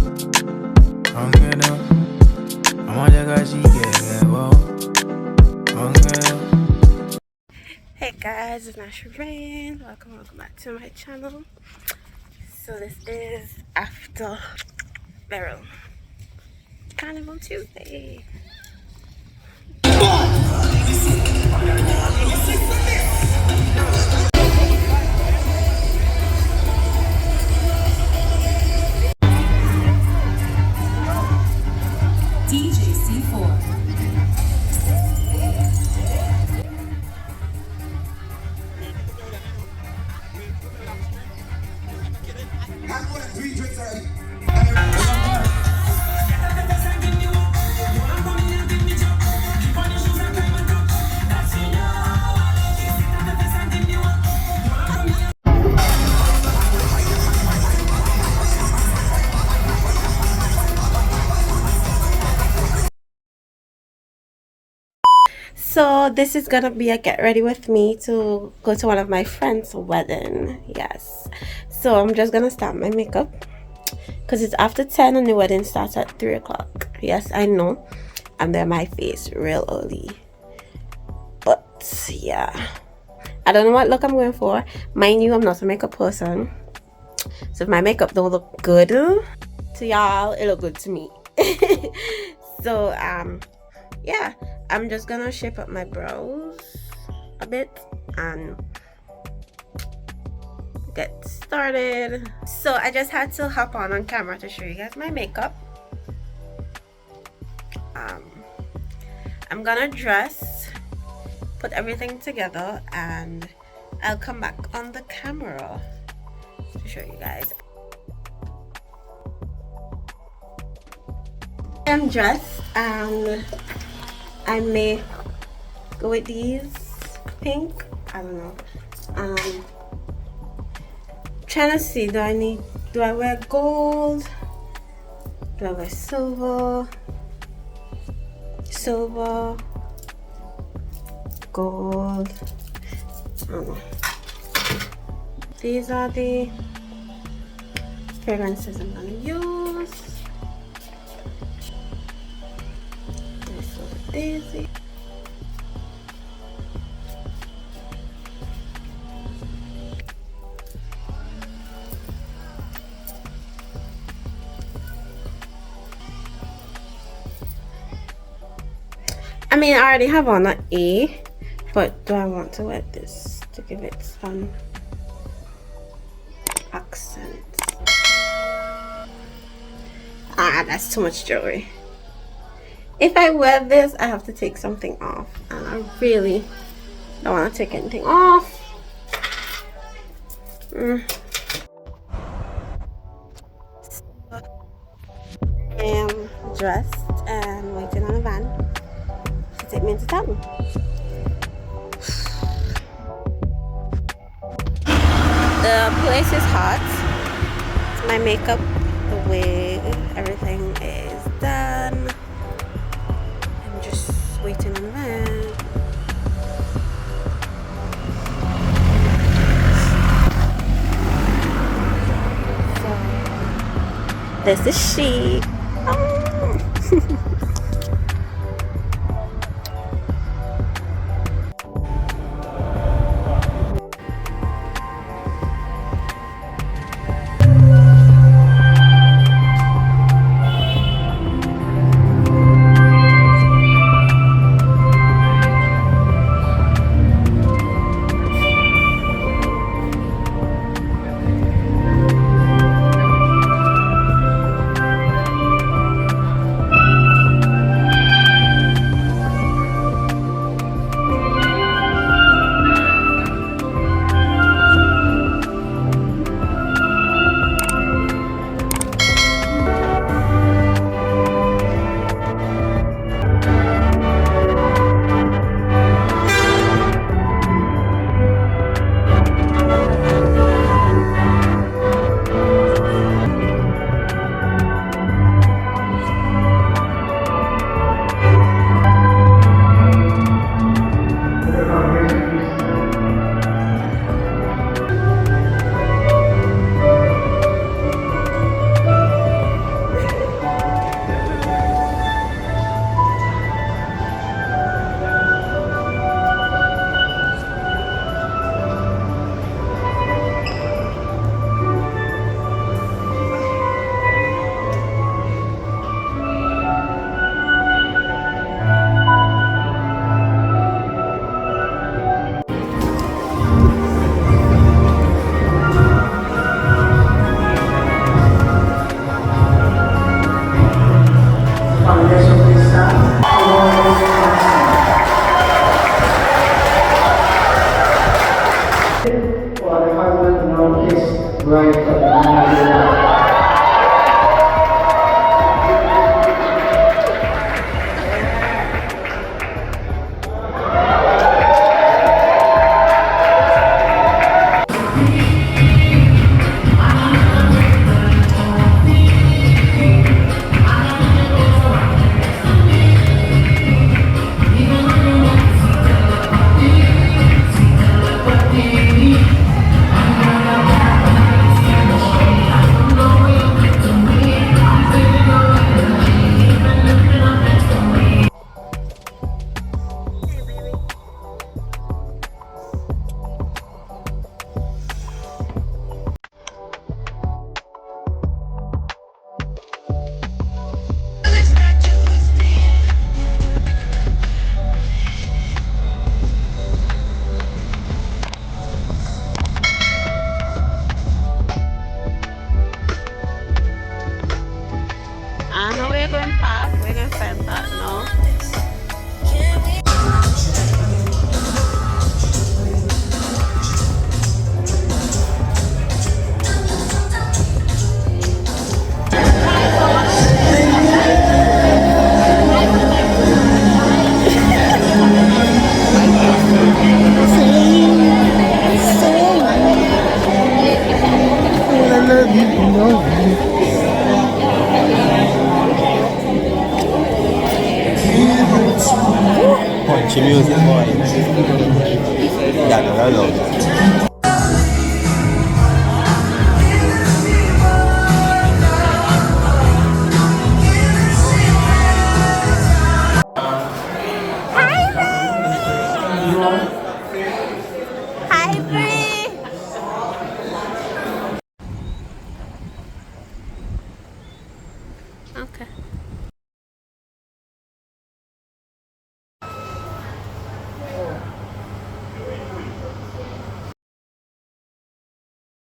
Hey guys, it's Rain. Welcome back to my channel. So this is after Beryl. Carnival Tuesday. So this is gonna be a get ready with me to go to one of my friends' wedding. Yes, so I'm just gonna start my makeup because it's after 10 and the wedding starts at 3 o'clock. Yes, I know I'm there my face real early, but yeah, I don't know what look I'm going for. Mind you, I'm not a makeup person, so if my makeup don't look good to y'all, it look good to me. So yeah, I'm just gonna shape up my brows a bit and get started. So I just had to hop on camera to show you guys my makeup. I'm gonna dress, put everything together, and I'll come back on the camera to show you guys. I'm dressed and I may go with these pink, I don't know. Trying to see, do I wear gold, do I wear silver, gold, I don't know. These are the fragrances I'm gonna use. Daisy. I mean, I already have on an A, but do I want to wear this to give it some accent? That's too much jewelry. If I wear this, I have to take something off, and I really don't want to take anything off. I am dressed and waiting on a van to take me into town. The place is hot. It's my makeup, the wig, everything is done. Waiting on the van. So this is she. going past. We're going to find that now. Punchy music, boy. Yeah, I love that.